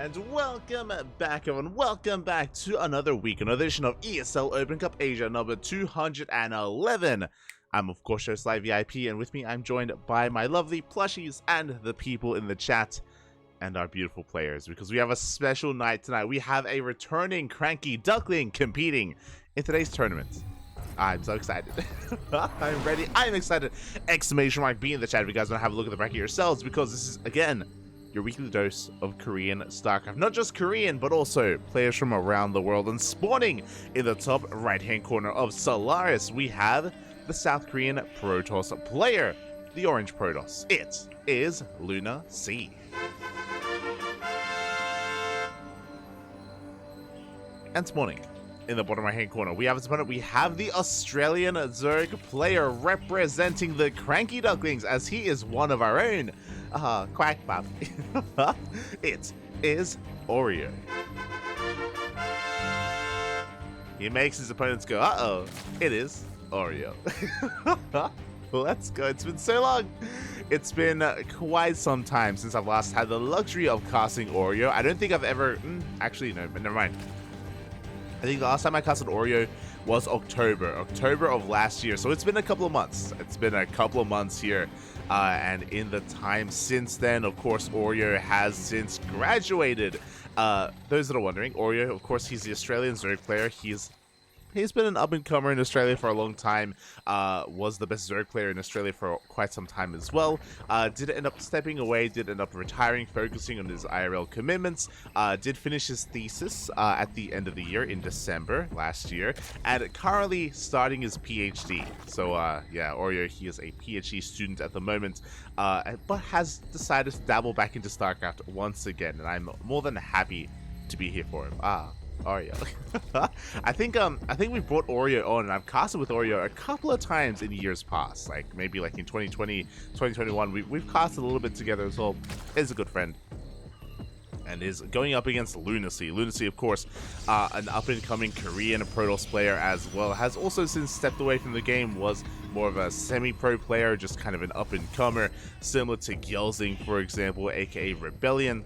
And welcome back, everyone. Welcome back to another week, another edition of ESL Open Cup Asia number 211. I'm, of course, your ZvP, and with me, I'm joined by my lovely plushies and the people in the chat and our beautiful players, because we have a special night tonight. We have a returning CranKy Duckling competing in today's tournament. I'm so excited. I'm ready. I'm excited. Exclamation mark be in the chat if you guys want to have a look at the bracket yourselves, because this is, again, your weekly dose of Korean StarCraft. Not just Korean, but also players from around the world. And spawning in the top right-hand corner of Solaris, we have the South Korean Protoss player, the Orange Protoss. It is LunaSea. And spawning in the bottom right-hand corner, we have his opponent. We have the Australian Zerg player representing the CranKy Ducklings, as he is one of our own. Quack pop. It is Oreo. He makes his opponents go, uh-oh, it is Oreo. Let's go. It's been so long. It's been quite some time since I've last had the luxury of casting Oreo. I don't think I've ever... actually, no, but never mind. I think the last time I casted Oreo was October of last year. So it's been a couple of months. It's been a couple of months here. And in the time since then, of course, Oreo has since graduated. Those that are wondering, Oreo, of course, he's the Australian Zerg player. He's been an up-and-comer in Australia for a long time, was the best Zerg player in Australia for quite some time as well, did end up stepping away, did end up retiring, focusing on his IRL commitments, did finish his thesis at the end of the year in December last year, and currently starting his PhD. So yeah, Oreo, he is a PhD student at the moment, but has decided to dabble back into StarCraft once again, and I'm more than happy to be here for him. Oreo. I think we've brought Oreo on, and I've casted with Oreo a couple of times in years past, like maybe like in 2020, 2021. We've casted a little bit together as well. He's a good friend, and is going up against LunaSea. LunaSea, of course, an up-and-coming Korean Protoss player as well. Has also since stepped away from the game, was more of a semi-pro player, just kind of an up-and-comer, similar to Gyelzing, for example, aka Rebellion.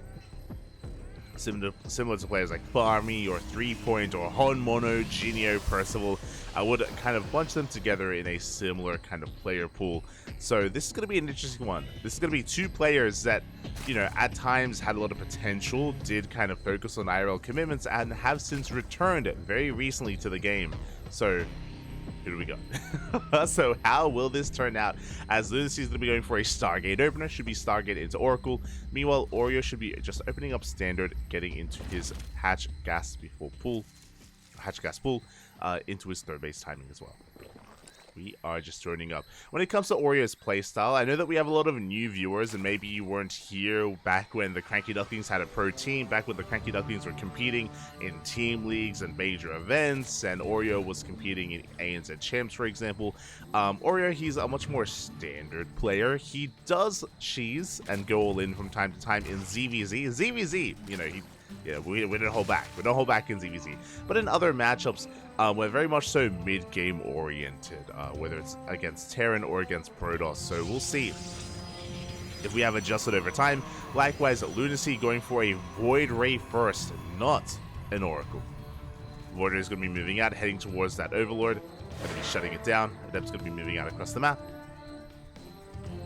Similar to players like Farmy or 3Point or Honmono, Genio, Percival. I would kind of bunch them together in a similar kind of player pool. So this is going to be an interesting one. This is going to be two players that, you know, at times had a lot of potential, did kind of focus on IRL commitments, and have since returned very recently to the game. So here we go. So how will this turn out? As LunaSea is going to be going for a Stargate opener, should be Stargate into Oracle. Meanwhile, Oreo should be just opening up Standard, getting into his Hatch Gas pool into his third base timing as well. We are just joining up. When it comes to Oreo's playstyle, I know that we have a lot of new viewers, and maybe you weren't here back when the CranKy Ducklings had a pro team, back when the CranKy Ducklings were competing in team leagues and major events, and Oreo was competing in ANZ Champs, for example. Oreo, he's a much more standard player. He does cheese and go all in from time to time in ZvZ. ZvZ, you know, we didn't hold back. We don't hold back in ZvZ. But in other matchups, we're very much so mid-game oriented, whether it's against Terran or against Protoss. So we'll see if we have adjusted over time. Likewise, LunaSea going for a Void Ray first, not an Oracle. Void Ray is going to be moving out, heading towards that Overlord. Going to be shutting it down. Adept's going to be moving out across the map.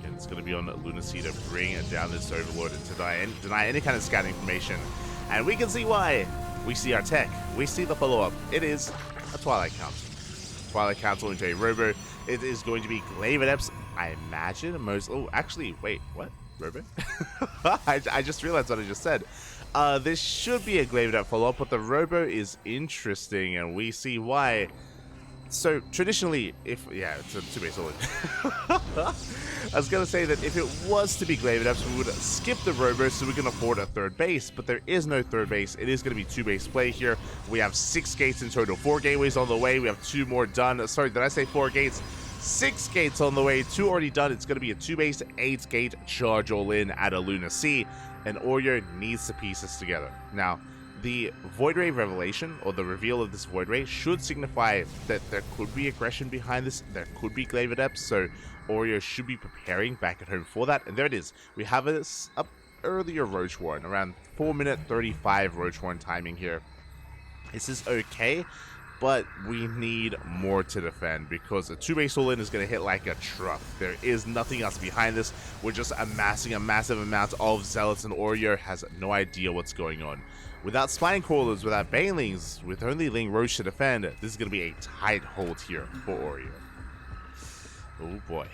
And it's going to be on LunaSea to bring down this Overlord and to deny any kind of scout information. And we can see why. We see our tech. We see the follow-up. It is a Twilight Council. Twilight Council into a Robo. It is going to be Glaive Adepts, I imagine. Oh, actually, wait, what? Robo? I just realized what I just said. This should be a Glaive Adept follow-up, but the Robo is interesting, and we see why. So, traditionally, it's a two-base all-in. I was going to say that if it was to be Glaive Adepts, we would skip the Robo so we can afford a third base, but there is no third base. It is going to be two-base play here. We have 6 gates in total, 4 gateways on the way. We have 2 more done. Sorry, did I say 4 gates? 6 gates on the way, 2 already done. It's going to be a 2-base, 8-gate charge all-in at a LunaSea, and Oreo needs to piece this together. Now, the Void Ray revelation, or the reveal of this Void Ray, should signify that there could be aggression behind this, there could be Glaive Adepts, so Oreo should be preparing back at home for that, and there it is. We have a earlier Roach Warren, around 4-minute 35 Roach Warren timing here. This is okay, but we need more to defend because a 2-base all-in is going to hit like a truck. There is nothing else behind this. We're just amassing a massive amount of Zealots, and Oreo has no idea what's going on. Without Spine Crawlers, without Banelings, with only Ling Roach to defend, this is going to be a tight hold here for Oreo. Oh boy.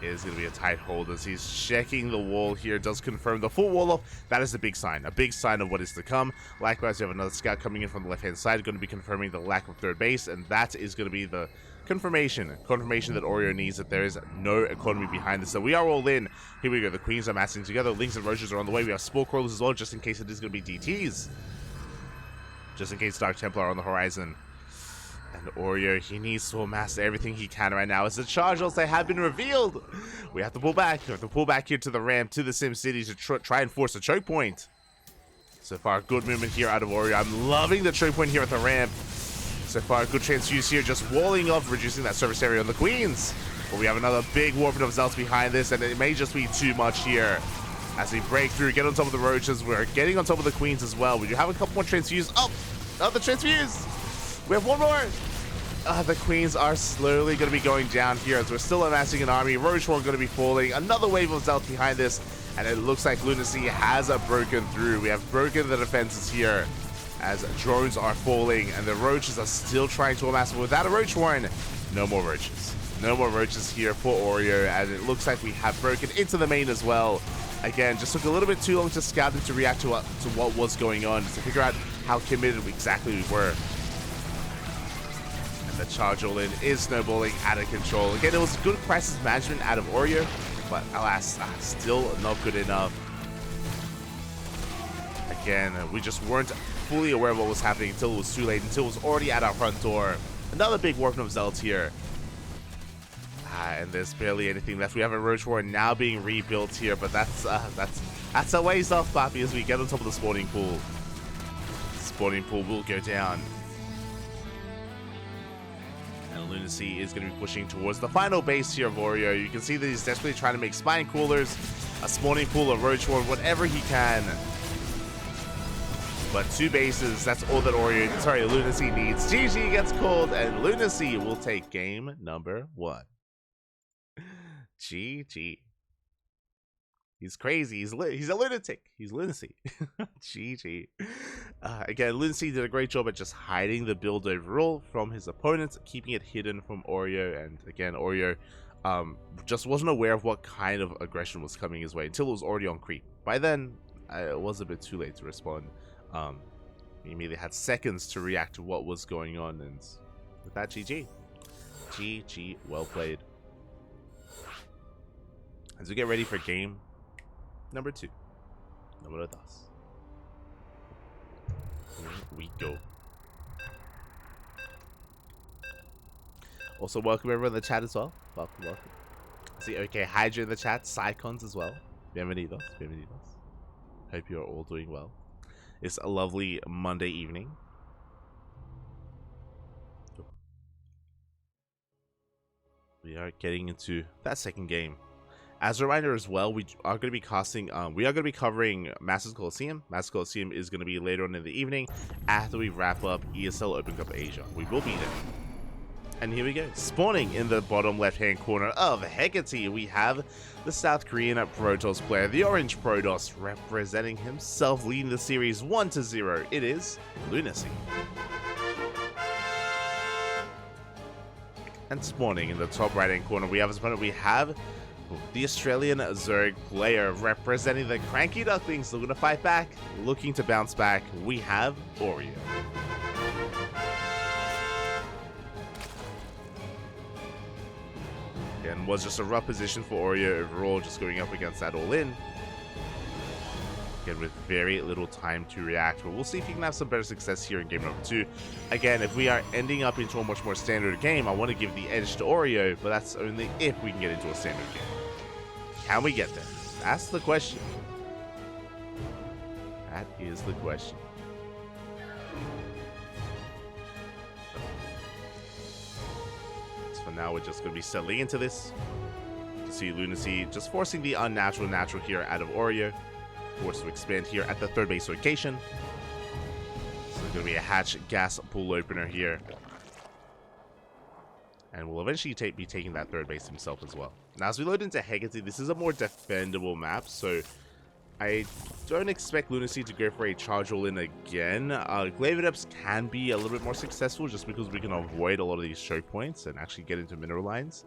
It is going to be a tight hold as he's checking the wall here. Does confirm the full wall off. That is a big sign of what is to come. Likewise, we have another scout coming in from the left-hand side, going to be confirming the lack of third base, and that is going to be the confirmation that Oreo needs, that there is no economy behind this. So we are all in. Here we go. The Queens are massing together. Lings and Roaches are on the way. We have Spore Crawlers as well, just in case it is going to be DTs. Just in case Dark Templar are on the horizon. And Oreo, he needs to amass everything he can right now as the charge-outs, they have been revealed. We have to pull back. We have to pull back here to the ramp, to the Sim City to try and force a choke point. So far, good movement here out of Oreo. I'm loving the choke point here at the ramp. So far, good transfuse here, just walling off, reducing that surface area on the Queens. But we have another big warping of Zealots behind this, and it may just be too much here. As we break through, get on top of the Roaches, we're getting on top of the Queens as well. We do have a couple more transfuse. Oh, the transfuse. We have one more. The Queens are slowly going to be going down here as we're still amassing an army. Roach Warren going to be falling. Another wave of Zealots behind this. And it looks like LunaSea has broken through. We have broken the defenses here as drones are falling. And the Roaches are still trying to amass. But without a Roach Warren, no more Roaches. No more Roaches here for Oreo. And it looks like we have broken into the main as well. Again, just took a little bit too long to scout them to react to what was going on. To figure out how committed exactly we were. The charge all-in is snowballing out of control. Again, it was good crisis management out of Oreo, but alas, still not good enough. Again, we just weren't fully aware of what was happening until it was too late, until it was already at our front door. Another big warping of Zealots here. And there's barely anything left. We have a Roach Warren now being rebuilt here, but that's a ways off, Papi, as we get on top of the spawning pool. The spawning pool will go down. And LunaSea is going to be pushing towards the final base here of Oreo. You can see that he's desperately trying to make Spine Coolers, a spawning pool, a Roach Warren, whatever he can. But 2 bases, that's all that LunaSea needs. GG gets called, and LunaSea will take game number 1. GG. He's crazy. He's a lunatic. He's LunaSea. GG. Again, LunaSea did a great job at just hiding the build overall from his opponents, keeping it hidden from Oreo. And again, Oreo just wasn't aware of what kind of aggression was coming his way until it was already on creep. By then, it was a bit too late to respond. He immediately had seconds to react to what was going on. And with that, GG. GG, well played. As we get ready for game number 2. Número 2. Here we go. Also, welcome everyone in the chat as well. Welcome. I see, okay, Hydra in the chat. Psycons as well. Bienvenidos. Hope you are all doing well. It's a lovely Monday evening. We are getting into that second game. As a reminder as well, we are going to be covering Masters Coliseum. Masters Coliseum is going to be later on in the evening after we wrap up ESL Open Cup Asia. We will be there. And here we go. Spawning in the bottom left-hand corner of Hecate, we have the South Korean Protoss player, the Orange Protoss, representing himself, leading the series 1-0. It is LunaSea. And spawning in the top right-hand corner, we have his opponent. We have the Australian Zerg player representing the CranKy Ducklings, looking to fight back, looking to bounce back. We have Oreo. Again, was just a rough position for Oreo overall, just going up against that all-in. Again, with very little time to react, but we'll see if he can have some better success here in game number 2. Again, if we are ending up into a much more standard game, I want to give the edge to Oreo, but that's only if we can get into a standard game. Can we get there? That's the question. That is the question. So for now, we're just going to be settling into this. see LunaSea just forcing the unnatural natural here out of Oreo. Forced to expand here at the third base location. So there's going to be a hatch gas pool opener here. And will eventually be taking that third base himself as well. Now, as we load into Hecate, this is a more defendable map, so I don't expect LunaSea to go for a charge all-in again. Glavideps can be a little bit more successful just because we can avoid a lot of these choke points and actually get into mineral lines.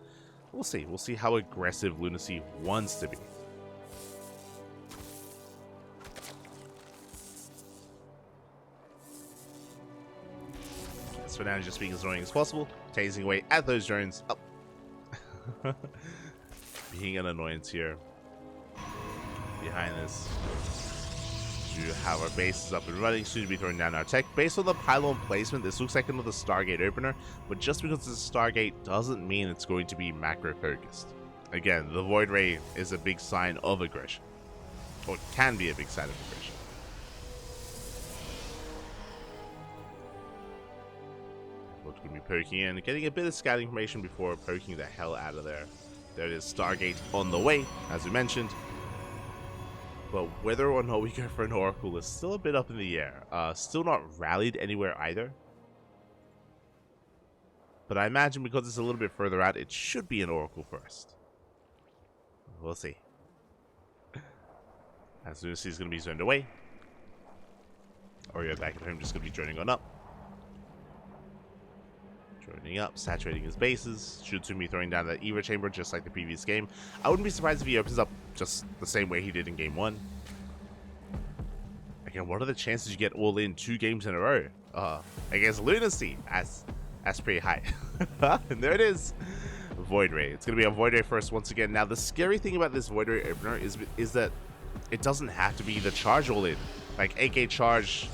We'll see. We'll see how aggressive LunaSea wants to be. So now just being as annoying as possible, tasing away at those drones. Oh. Being an annoyance here. Behind this, do have our bases up and running, soon to be throwing down our tech. Based on the pylon placement, this looks like another Stargate opener, but just because it's a Stargate doesn't mean it's going to be macro focused. Again, the Void Ray is a big sign of aggression, or it can be a big sign of aggression. Looks going to be poking in, getting a bit of scouting information before poking the hell out of there. There it is, Stargate on the way, as we mentioned. But whether or not we go for an Oracle is still a bit up in the air. Still not rallied anywhere either. But I imagine because it's a little bit further out, it should be an Oracle first. We'll see. As soon as he's going to be zoned away. Oreo back at home just going to be joining on up. Joining up, saturating his bases. Should soon be throwing down that Eva chamber just like the previous game. I wouldn't be surprised if he opens up just the same way he did in game 1. Again, what are the chances you get all in 2 games in a row? Against LunaSea, that's pretty high. And there it is. Void Ray. It's going to be a Void Ray first once again. Now, the scary thing about this Void Ray opener is that it doesn't have to be the charge all in. Like, AK charge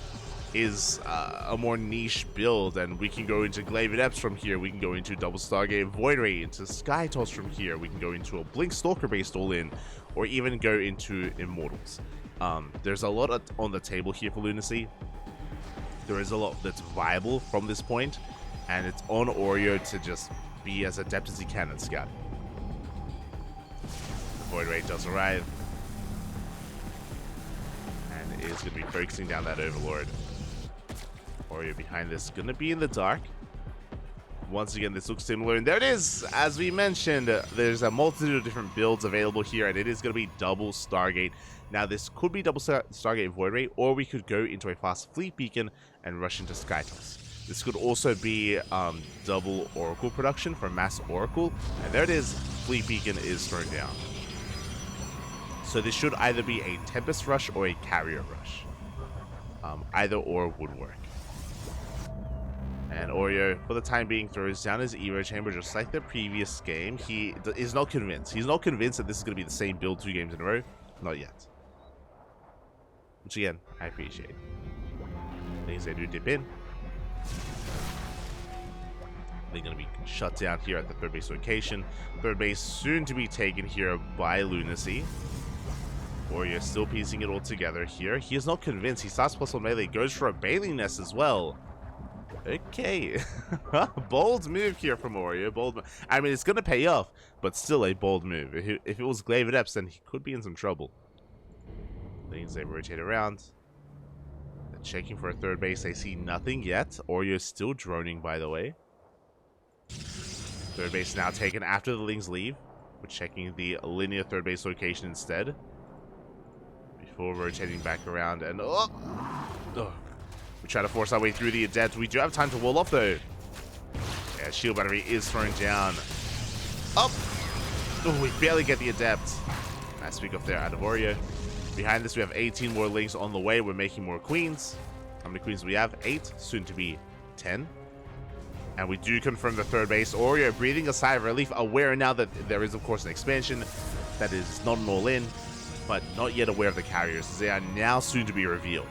is a more niche build, and we can go into Glavideps from here, we can go into Double Stargate Void Ray, into Skytoss from here, we can go into a Blink Stalker based all-in, or even go into Immortals. There's a lot on the table here for LunaSea. There is a lot that's viable from this point, and it's on Oreo to just be as adept as he can at Scout. The Void Ray does arrive, and is going to be focusing down that Overlord. Oreo behind this, going to be in the dark. Once again, this looks similar, and there it is! As we mentioned, there's a multitude of different builds available here, and it is going to be double Stargate. Now, this could be double Stargate Void Ray, or we could go into a fast Fleet Beacon and rush into Skytoss. This could also be double Oracle production for Mass Oracle, and there it is, Fleet Beacon is thrown down. So this should either be a Tempest Rush or a Carrier Rush. Either or would work. And Oreo, for the time being, throws down his Evo Chamber just like the previous game. He is not convinced. He's not convinced that this is going to be the same build 2 games in a row. Not yet. Which, again, I appreciate. Things they do dip in. They're going to be shut down here at the third base location. Third base soon to be taken here by LunaSea. Oreo still piecing it all together here. He is not convinced. He starts plus 1 melee. Goes for a Bailey Nest as well. Okay. Bold move here from Oreo. Bold. I mean, it's going to pay off, but still a bold move. If it was Glavideps, then he could be in some trouble. Things they rotate around. They're checking for a third base. They see nothing yet. Oreo is still droning, by the way. Third base now taken after the Lings leave. We're checking the linear third base location instead. Before rotating back around and... We try to force our way through the Adept. We do have time to wall off, though. Yeah, shield battery is thrown down. Up! Oh, we barely get the Adept. Nice pick off there out of Oreo. Behind this, we have 18 more Lings on the way. We're making more Queens. How many Queens do we have? 8, soon to be 10. And we do confirm the third base. Oreo breathing a sigh of relief, aware now that there is, of course, an expansion that is not an all-in, but not yet aware of the carriers, as they are now soon to be revealed.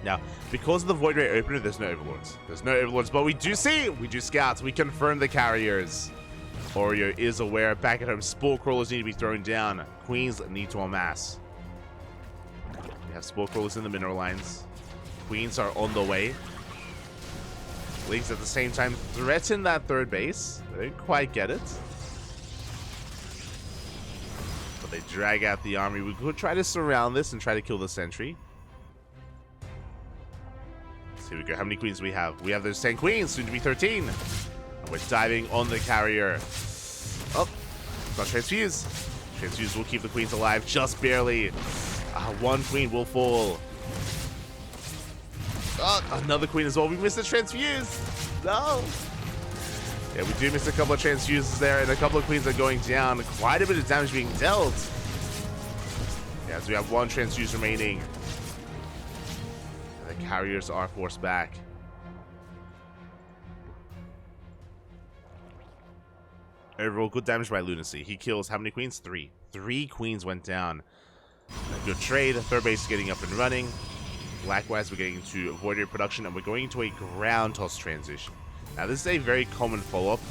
Now, because of the Void Ray opener, there's no Overlords. There's no Overlords, but we do scouts. We confirm the carriers. Oreo is aware. Back at home, Spore Crawlers need to be thrown down. Queens need to amass. We have Spore Crawlers in the mineral lines. Queens are on the way. Lings at the same time threaten that third base. They didn't quite get it. They drag out the army. We could try to surround this and try to kill the sentry. So here we go. How many queens do we have? We have those 10 queens, soon to be 13. And we're diving on the carrier. Oh, not transfuse. Transfuse will keep the queens alive just barely. One queen will fall. Oh, another queen as well. We missed the transfuse. No. Yeah, we do miss a couple of transfuses there, and a couple of queens are going down. Quite a bit of damage being dealt. Yeah, so we have one transfuse remaining. And the carriers are forced back. Overall, good damage by LunaSea. He kills how many queens? 3. 3 queens went down. A good trade. Third base is getting up and running. Likewise, we're getting into Void production, and we're going into a ground toss transition. Now, this is a very common follow-up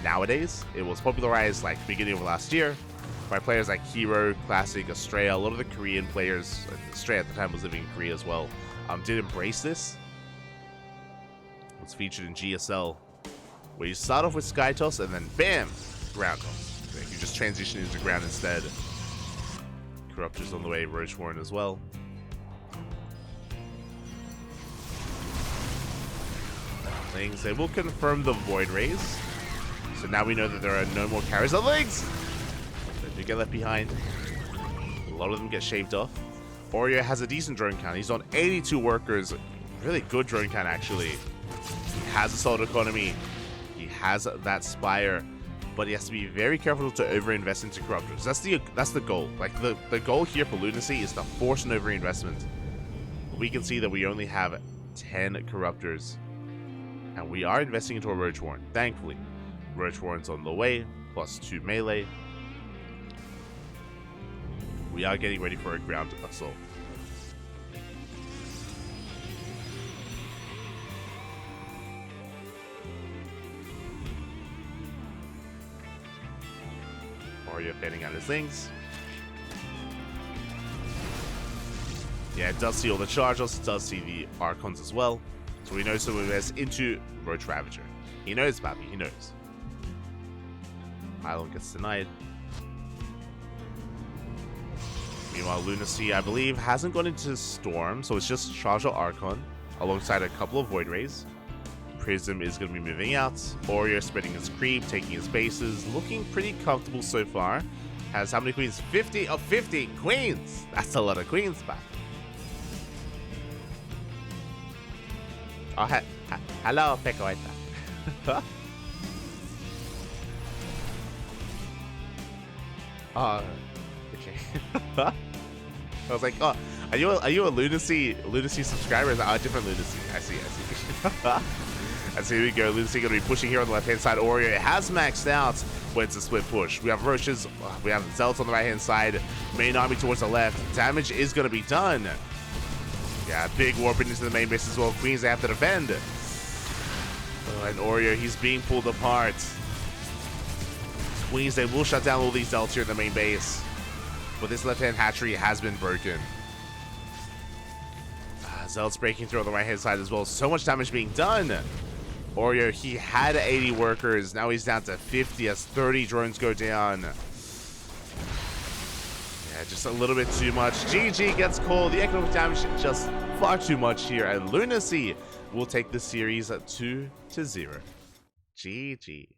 nowadays. It was popularized like beginning of last year by players like Hero, Classic, Australia. A lot of the Korean players, Australia at the time was living in Korea as well, did embrace this. It was featured in GSL, where you start off with Sky Toss and then bam, ground toss. You just transition into ground instead. Corruptors on the way, Roach Warren as well. Things. They will confirm the Void Rays. So now we know that there are no more carriers of legs. They do get left behind. A lot of them get shaved off. Oreo has a decent drone count. He's on 82 workers. Really good drone count, actually. He has a solid economy. He has that Spire. But he has to be very careful to overinvest into Corruptors. That's the goal. Like, the goal here for LunaSea is to force an overinvestment. We can see that we only have 10 Corruptors. And we are investing into a Roach Warren, thankfully. Roach Warren's on the way, +2 melee. We are getting ready for a ground assault. Oreo fanning out his things. Yeah, it does see all the charges, it does see the Archons as well. So we know so we invest into Roach Ravager. He knows, Pappy, he knows. Island gets denied. Meanwhile, LunaSea, I believe, hasn't gone into Storm, so it's just Charger Archon alongside a couple of Void Rays. Prism is going to be moving out. Oreo spreading his creep, taking his bases, looking pretty comfortable so far. Has how many queens? 50 of 50 queens! That's a lot of queens, Pappy. Oh, hello, Pecoita. Okay. I was like, oh, are you a LunaSea subscriber? Oh, different LunaSea. I see. And so here we go. LunaSea going to be pushing here on the left-hand side. Oreo has maxed out. When's the split push? We have Roaches. We have Zealots on the right-hand side. Main army towards the left. Damage is going to be done. Yeah, big warping into the main base as well. Queens, they have to defend. Oh, and Oreo, he's being pulled apart. Queens, they will shut down all these Zealots here in the main base. But this left-hand hatchery has been broken. Zealots breaking through on the right-hand side as well. So much damage being done. Oreo, he had 80 workers. Now he's down to 50 as 30 drones go down. Yeah, just a little bit too much. GG gets called. The economic damage is just far too much here. And LunaSea will take the series 2-0. GG.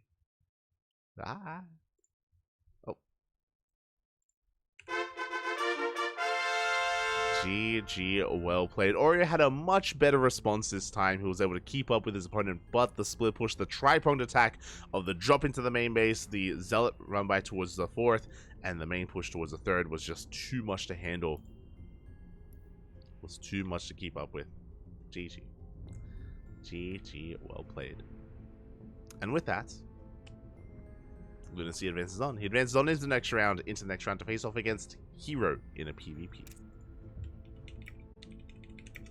Bye. Oh. GG, well played. Oreo had a much better response this time. He was able to keep up with his opponent, but the split push, the tri-pronged attack of the drop into the main base, the Zealot run by towards the fourth, and the main push towards the third was just too much to handle. Was too much to keep up with. GG. GG, well played. And with that, LunaSea advances on. He advances on into the next round to face off against Hero in a PvP.